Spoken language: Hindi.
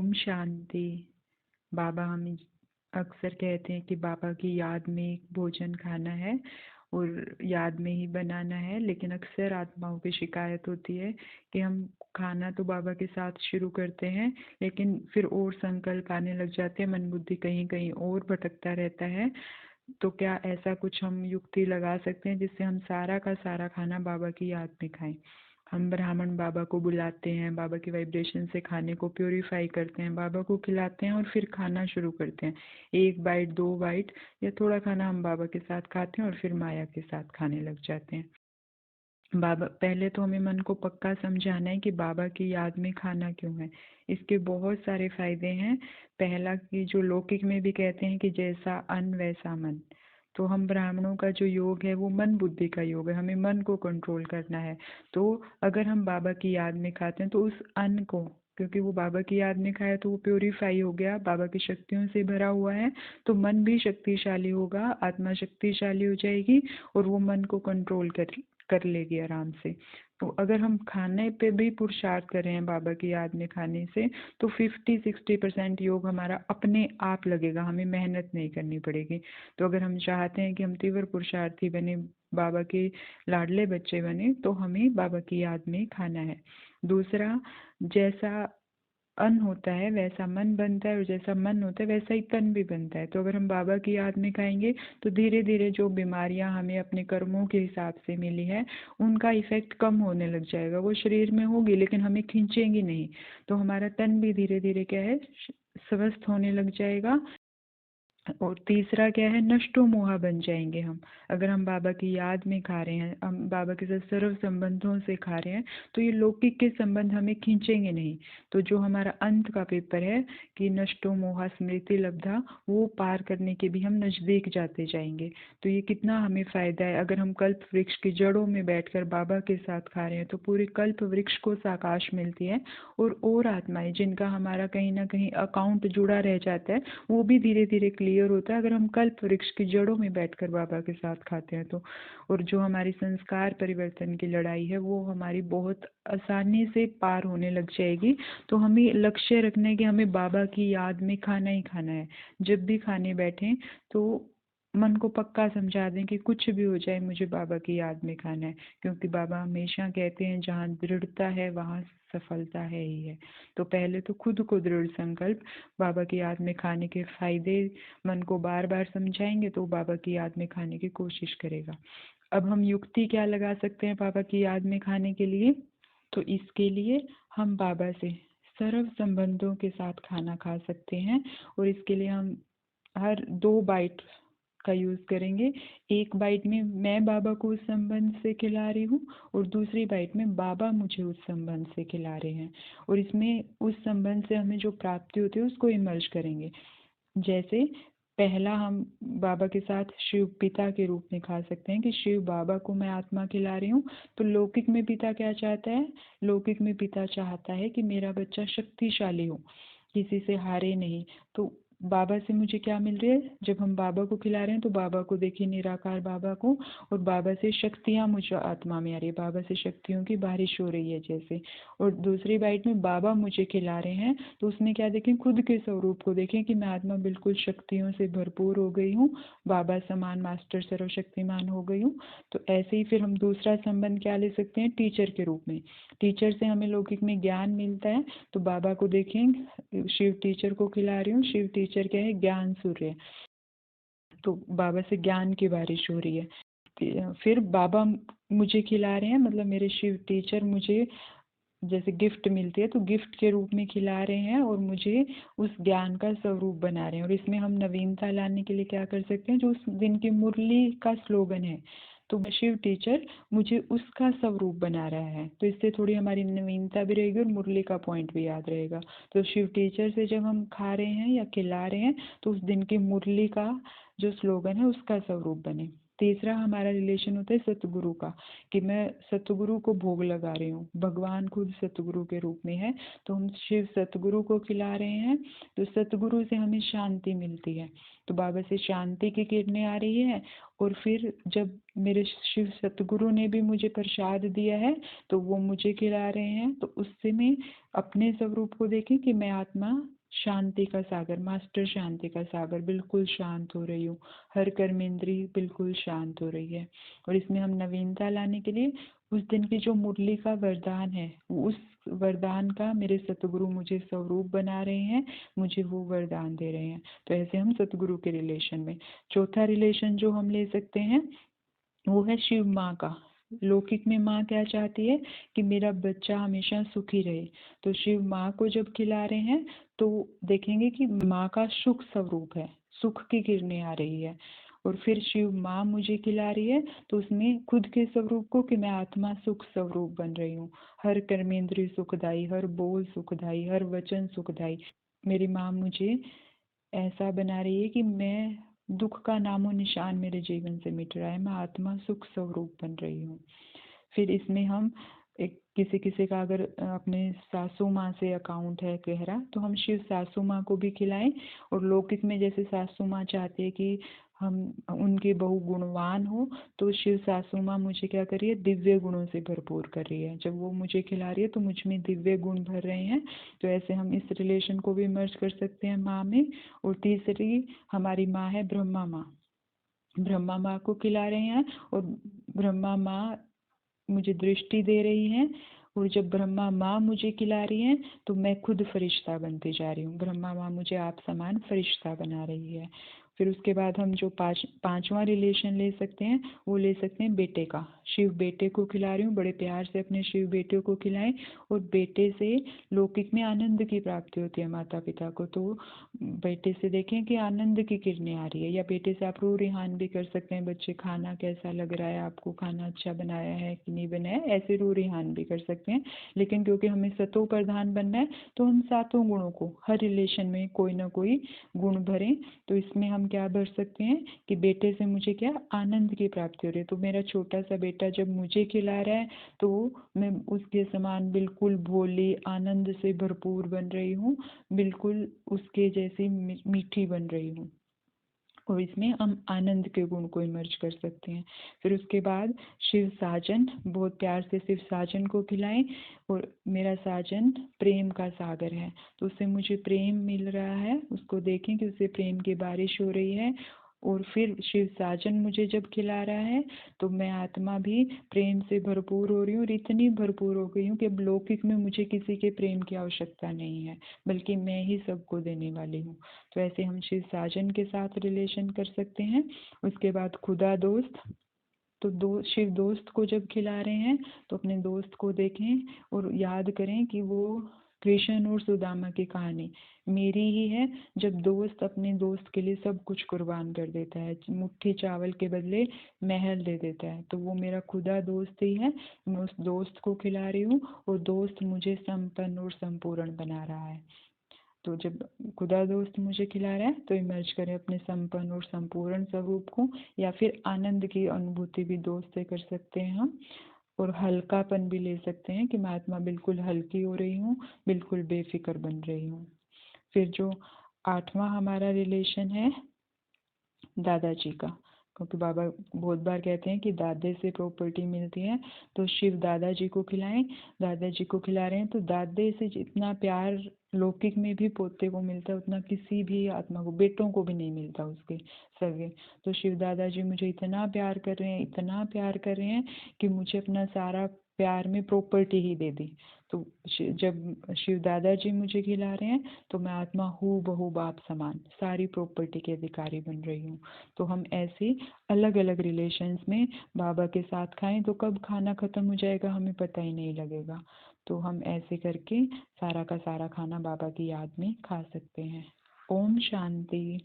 ओम शांति। बाबा हमें अक्सर कहते हैं कि बाबा की याद में एक भोजन खाना है और याद में ही बनाना है, लेकिन अक्सर आत्माओं की शिकायत होती है कि हम खाना तो बाबा के साथ शुरू करते हैं, लेकिन फिर और संकल्प आने लग जाते हैं, मन बुद्धि कहीं कहीं और भटकता रहता है। तो क्या ऐसा कुछ हम युक्ति लगा सकते हैं जिससे हम सारा का सारा खाना बाबा की याद में खाएं? हम ब्राह्मण बाबा को बुलाते हैं, बाबा की वाइब्रेशन से खाने को प्योरीफाई करते हैं, बाबा को खिलाते हैं और फिर खाना शुरू करते हैं। 1 बाइट 2 बाइट या थोड़ा खाना हम बाबा के साथ खाते हैं और फिर माया के साथ खाने लग जाते हैं। बाबा पहले तो हमें मन को पक्का समझाना है कि बाबा की याद में खाना क्यों है। इसके बहुत सारे फायदे हैं। पहला कि जो लौकिक में भी कहते हैं कि जैसा अन्न वैसा मन, तो हम ब्राह्मणों का जो योग है वो मन बुद्धि का योग है, हमें मन को कंट्रोल करना है। तो अगर हम बाबा की याद में खाते हैं तो उस अन्न को, क्योंकि वो बाबा की याद में खाया तो वो प्योरीफाई हो गया, बाबा की शक्तियों से भरा हुआ है, तो मन भी शक्तिशाली होगा, आत्मा शक्तिशाली हो जाएगी और वो मन को कंट्रोल कर लेगी आराम से। तो अगर हम खाने पे भी पुरुषार्थ कर रहे हैं बाबा की याद में खाने से, तो 50-60% योग हमारा अपने आप लगेगा, हमें मेहनत नहीं करनी पड़ेगी। तो अगर हम चाहते हैं कि हम तीव्र पुरुषार्थी बने, बाबा के लाडले बच्चे बने, तो हमें बाबा की याद में खाना है। दूसरा, जैसा अन्न होता है वैसा मन बनता है और जैसा मन होता है वैसा ही तन भी बनता है। तो अगर हम बाबा की याद में खाएंगे तो धीरे धीरे जो बीमारियां हमें अपने कर्मों के हिसाब से मिली है उनका इफेक्ट कम होने लग जाएगा। वो शरीर में होगी लेकिन हमें खींचेंगी नहीं, तो हमारा तन भी धीरे धीरे क्या है, स्वस्थ होने लग जाएगा। और तीसरा क्या है, नष्टो मोहा बन जाएंगे हम। अगर हम बाबा की याद में खा रहे हैं, हम बाबा के साथ सर्व संबंधों से खा रहे हैं, तो ये लौकिक के संबंध हमें खींचेंगे नहीं। तो जो हमारा अंत का पेपर है कि नष्टो मोहा स्मृति लब्धा, वो पार करने के भी हम नजदीक जाते जाएंगे। तो ये कितना हमें फायदा है। अगर हम कल्प वृक्ष की जड़ों में बैठकर बाबा के साथ खा रहे हैं तो पूरे कल्प वृक्ष को साकाश मिलती है। और आत्माएं जिनका हमारा कहीं ना कहीं अकाउंट जुड़ा रह जाता है वो भी धीरे धीरे क्लियर होता है, अगर हम कल्प वृक्ष की जड़ों में बैठकर बाबा के साथ खाते हैं तो। और जो हमारी संस्कार परिवर्तन की लड़ाई है वो हमारी बहुत आसानी से पार होने लग जाएगी। तो हमें लक्ष्य रखना है कि हमें बाबा की याद में खाना ही खाना है। जब भी खाने बैठें तो मन को पक्का समझा दें कि कुछ भी हो जाए मुझे बाबा की याद में खाना है, क्योंकि बाबा हमेशा कहते हैं जहाँ दृढ़ता है वहाँ सफलता है ही है। तो पहले तो खुद को दृढ़ संकल्प, बाबा की याद में खाने के फायदे मन को बार बार समझाएंगे तो बाबा की याद में खाने की कोशिश करेगा। अब हम युक्ति क्या लगा सकते हैं बाबा की याद में खाने के लिए? तो इसके लिए हम बाबा से सर्व संबंधों के साथ खाना खा सकते हैं। और इसके लिए हम हर 2 बाइट का यूज़ करेंगे। 1 बाइट में मैं बाबा को उस संबंध से खिला रही हूँ और दूसरी बाइट में बाबा मुझे उस संबंध से खिला रहे हैं। और इसमें उस संबंध से हमें जो प्राप्ति होती है उसको इमर्ज करेंगे। जैसे पहला हम बाबा के साथ शिव पिता के रूप में खा सकते हैं कि शिव बाबा को मैं आत्मा खिला रही हूँ। तो लौकिक में पिता क्या चाहता है? लौकिक में पिता चाहता है कि मेरा बच्चा शक्तिशाली हो, किसी से हारे नहीं। तो बाबा से मुझे क्या मिल रही है? जब हम बाबा को खिला रहे हैं तो बाबा को देखिए, निराकार बाबा को, और बाबा से शक्तियाँ मुझे आत्मा में आ रही है, बाबा से शक्तियों की बारिश हो रही है जैसे। और दूसरी बाइट में बाबा मुझे खिला रहे हैं तो उसमें क्या देखें, खुद के स्वरूप को देखें कि मैं आत्मा बिल्कुल शक्तियों से भरपूर हो गई हूँ, बाबा समान मास्टर सर्वशक्तिमान हो गई हूँ। तो ऐसे ही फिर हम दूसरा संबंध क्या ले सकते हैं, टीचर के रूप में। टीचर से हमें लौकिक में ज्ञान मिलता है तो बाबा को देखें, शिव टीचर को खिला रही हूँ, शिव टीचर क्या है, ज्ञान सूर्य, तो बाबा से ज्ञान की बारिश हो रही है। फिर बाबा मुझे खिला रहे हैं, मतलब मेरे शिव टीचर मुझे जैसे गिफ्ट मिलती है तो गिफ्ट के रूप में खिला रहे हैं और मुझे उस ज्ञान का स्वरूप बना रहे हैं। और इसमें हम नवीनता लाने के लिए क्या कर सकते हैं, जो उस दिन की मुरली का स्लोगन है, तो शिव टीचर मुझे उसका स्वरूप बना रहा है, तो इससे थोड़ी हमारी नवीनता भी रहेगी और मुरली का पॉइंट भी याद रहेगा। तो शिव टीचर से जब हम खा रहे हैं या खिला रहे हैं तो उस दिन की मुरली का जो स्लोगन है उसका स्वरूप बने। तीसरा हमारा रिलेशन होता है सतगुरु का, कि मैं सतगुरु को भोग लगा रही हूँ, भगवान खुद सतगुरु के रूप में है, तो हम शिव सतगुरु को खिला रहे हैं। तो सतगुरु से हमें शांति मिलती है, तो बाबा से शांति की किरणें आ रही है। और फिर जब मेरे शिव सतगुरु ने भी मुझे प्रसाद दिया है तो वो मुझे खिला रहे हैं, तो उससे मैं अपने स्वरूप को देखें कि मैं आत्मा शांति का सागर, मास्टर शांति का सागर, बिल्कुल शांत हो रही हूँ। हर कर्मेंद्री बिल्कुल शांत हो रही है। और इसमें हम नवीनता लाने के लिए उस दिन की जो मुरली का वरदान है, उस वरदान का मेरे सतगुरु मुझे स्वरूप बना रहे हैं, मुझे वो वरदान दे रहे हैं। तो ऐसे हम सतगुरु के रिलेशन में। चौथा रिलेशन जो हम ले सकते हैं वो है शिव माँ का। लौकिक में माँ क्या चाहती है कि मेरा बच्चा हमेशा सुखी रहे। तो शिव माँ को जब खिला रहे हैं तो देखेंगे कि माँ का सुख स्वरूप है, सुख की किरणें आ रही है। और फिर शिव माँ मुझे खिला रही है तो उसमें खुद के स्वरूप को कि मैं आत्मा सुख स्वरूप बन रही हूँ। हर कर्मेंद्रिय सुखदाई, हर बोल सुखदाई, हर वचन सुखदाई। मेरी माँ मुझे ऐसा बना रही है कि मैं दुख का नामो निशान मेरे जीवन से मिट रहा है, मैं आत्मा सुख स्वरूप बन रही हूँ। फिर इसमें हम एक किसी किसी का अगर अपने सासू माँ से अकाउंट है गहरा तो हम शिव सासू माँ को भी खिलाएं। और लौकिक में जैसे सासू माँ चाहते हैं कि हम उनके बहु गुणवान हो, तो शिव सासू माँ मुझे क्या कर रही है, दिव्य गुणों से भरपूर कर रही है। जब वो मुझे खिला रही है तो मुझ में दिव्य गुण भर रहे हैं। तो ऐसे हम इस रिलेशन को भी मर्ज कर सकते हैं माँ में। और तीसरी हमारी माँ है ब्रह्मा माँ। ब्रह्मा माँ को खिला रहे हैं और ब्रह्मा माँ मुझे दृष्टि दे रही हैं। और जब ब्रह्मा माँ मुझे खिला रही हैं तो मैं खुद फरिश्ता बनती जा रही हूँ। ब्रह्मा माँ मुझे आप समान फरिश्ता बना रही है। फिर उसके बाद हम जो पांचवा रिलेशन ले सकते हैं वो ले सकते हैं बेटे का। शिव बेटे को खिला रही हूँ, बड़े प्यार से अपने शिव बेटे को खिलाएं। और बेटे से लौकिक में आनंद की प्राप्ति होती है माता पिता को। तो बेटे से देखें कि आनंद की किरणें आ रही है। या बेटे से आप रू रिहान भी कर सकते हैं, बच्चे खाना कैसा लग रहा है आपको, खाना अच्छा बनाया है कि नहीं बनाया है, ऐसे रू रिहान भी कर सकते हैं। लेकिन क्योंकि हमें सतो प्रधान बनना है तो हम सातों गुणों को हर रिलेशन में कोई ना कोई गुण भरें। तो इसमें हम क्या भर सकते हैं कि बेटे से मुझे क्या आनंद की प्राप्ति हो रही है। तो मेरा छोटा सा बेटा जब मुझे खिला रहा है तो मैं उसके समान बिल्कुल भोली आनंद से भरपूर बन रही हूँ, बिल्कुल उसके जैसी मीठी बन रही हूँ। और इसमें हम आनंद के गुण को इमर्ज कर सकते हैं। फिर उसके बाद शिव साजन, बहुत प्यार से शिव साजन को खिलाएं। और मेरा साजन प्रेम का सागर है तो उससे मुझे प्रेम मिल रहा है, उसको देखें कि उससे प्रेम की बारिश हो रही है। और फिर शिव साजन मुझे जब खिला रहा है तो मैं आत्मा भी प्रेम से भरपूर हो रही हूँ। और इतनी भरपूर हो गई हूँ कि अब लौकिक में मुझे किसी के प्रेम की आवश्यकता नहीं है, बल्कि मैं ही सबको देने वाली हूँ। तो ऐसे हम शिव साजन के साथ रिलेशन कर सकते हैं। उसके बाद खुदा दोस्त, तो शिव दोस्त को जब खिला रहे हैं तो अपने दोस्त को देखें और याद करें कि वो कृष्ण और सुदामा की कहानी मेरी ही है। जब दोस्त अपने दोस्त के लिए सब कुछ कुर्बान कर देता है, मुट्ठी चावल के बदले महल दे देता है, तो वो मेरा खुदा दोस्त ही है। मैं उस दोस्त को खिला रही हूँ और दोस्त मुझे संपन्न और संपूर्ण बना रहा है। तो जब खुदा दोस्त मुझे खिला रहा है तो इमर्ज करें अपने संपन्न और संपूर्ण स्वरूप को। या फिर आनंद की अनुभूति भी दोस्त से कर सकते हैं हम। और हल्कापन भी ले सकते हैं कि मैं आत्मा बिल्कुल हल्की हो रही हूँ, बिल्कुल बेफिक्र बन रही हूँ। फिर जो आठवां हमारा रिलेशन है दादाजी का, क्योंकि बाबा बहुत बार कहते हैं कि दादे से प्रॉपर्टी मिलती है। तो शिव दादाजी को खिलाएं। दादाजी को खिला रहे हैं तो दादे से जितना प्यार लौकिक में भी पोते को मिलता है उतना किसी भी आत्मा को, बेटों को भी नहीं मिलता उसके सगे। तो शिव दादाजी मुझे इतना प्यार कर रहे हैं, इतना प्यार कर रहे हैं कि मुझे अपना सारा प्यार में प्रॉपर्टी ही दे दी। तो जब शिव दादाजी मुझे खिला रहे हैं तो मैं आत्मा हूँ बहू बाप समान सारी प्रॉपर्टी के अधिकारी बन रही हूँ। तो हम ऐसे अलग अलग रिलेशंस में बाबा के साथ खाएं तो कब खाना खत्म हो जाएगा हमें पता ही नहीं लगेगा। तो हम ऐसे करके सारा का सारा खाना बाबा की याद में खा सकते हैं। ओम शांति।